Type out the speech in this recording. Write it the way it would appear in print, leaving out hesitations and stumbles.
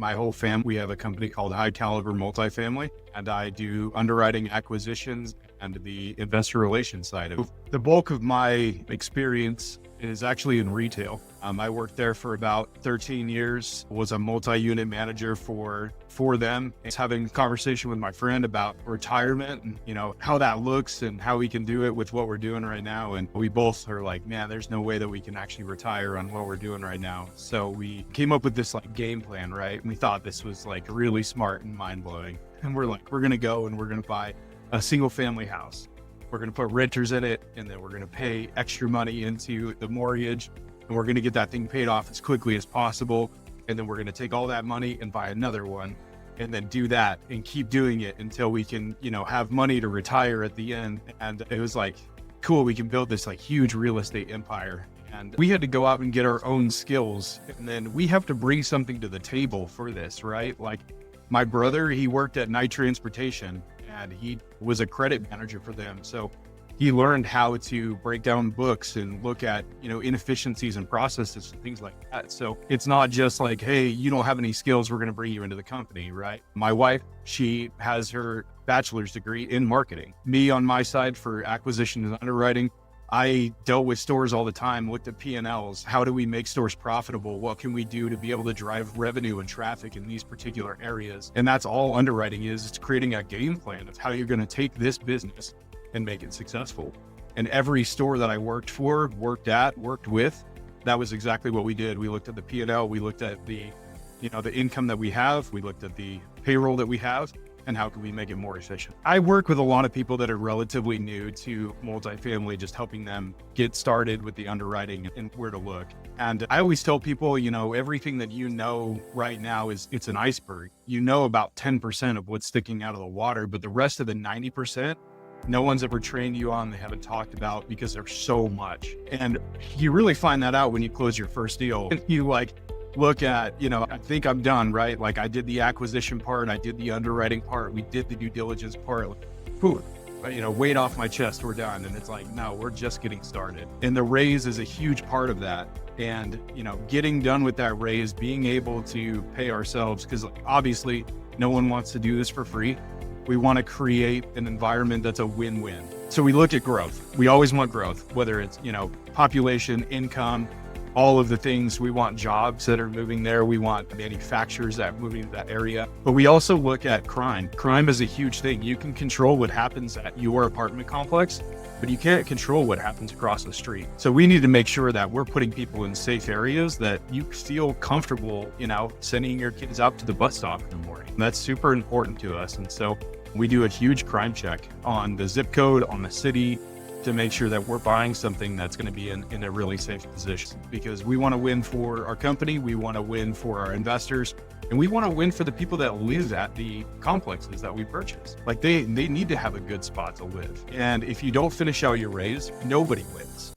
My whole family, we have a company called High Caliber Multifamily, and I do underwriting, acquisitions, and the investor relations side of it. The bulk of my experience is actually in retail. I worked there for about 13 years, was a multi-unit manager for them. It's having a conversation with my friend about retirement and, how that looks and how we can do it with what we're doing right now. And we both are like, man, there's no way that we can actually retire on what we're doing right now. So we came up with this game plan, right? And we thought this was really smart and mind blowing. And we're going to go and we're going to buy a single family house. We're going to put renters in it, and then we're going to pay extra money into the mortgage, and we're going to get that thing paid off as quickly as possible. And then we're going to take all that money and buy another one, and then do that and keep doing it until we can, have money to retire at the end. And it was cool. We can build this huge real estate empire. And we had to go out and get our own skills. And then we have to bring something to the table for this, right? My brother, he worked at Night Transportation, and he was a credit manager for them. So he learned how to break down books and look at, inefficiencies and processes and things like that. So it's not just hey, you don't have any skills, we're going to bring you into the company, right? My wife, she has her bachelor's degree in marketing. Me on my side for acquisition and underwriting, I dealt with stores all the time, looked at P&Ls. How do we make stores profitable? What can we do to be able to drive revenue and traffic in these particular areas? And that's all underwriting is. It's creating a game plan of how you're going to take this business and make it successful. And every store that I worked with, that was exactly what we did. We looked at the P&L, we looked at the income that we have, we looked at the payroll that we have, and how can we make it more efficient? I work with a lot of people that are relatively new to multifamily, just helping them get started with the underwriting and where to look. And I always tell people, everything that right now it's an iceberg. About 10% of what's sticking out of the water, but the rest of the 90%, no one's ever trained you on, they haven't talked about, because there's so much. And you really find that out when you close your first deal. You look at, I think I'm done, right? I did the acquisition part, I did the underwriting part, we did the due diligence part. Weight off my chest, we're done. And it's no, we're just getting started. And the raise is a huge part of that. And, getting done with that raise, being able to pay ourselves, because obviously no one wants to do this for free. We want to create an environment that's a win-win. So we look at growth. We always want growth, whether it's, population, income, all of the things. We want jobs that are moving there. We want manufacturers that are moving to that area. But we also look at crime. Crime is a huge thing. You can control what happens at your apartment complex, but you can't control what happens across the street. So we need to make sure that we're putting people in safe areas that you feel comfortable, sending your kids out to the bus stop in the morning. That's super important to us. And so we do a huge crime check on the zip code, on the city, to make sure that we're buying something that's going to be in a really safe position, because we want to win for our company, we want to win for our investors, and we want to win for the people that live at the complexes that we purchase. They need to have a good spot to live. And if you don't finish out your raise, nobody wins.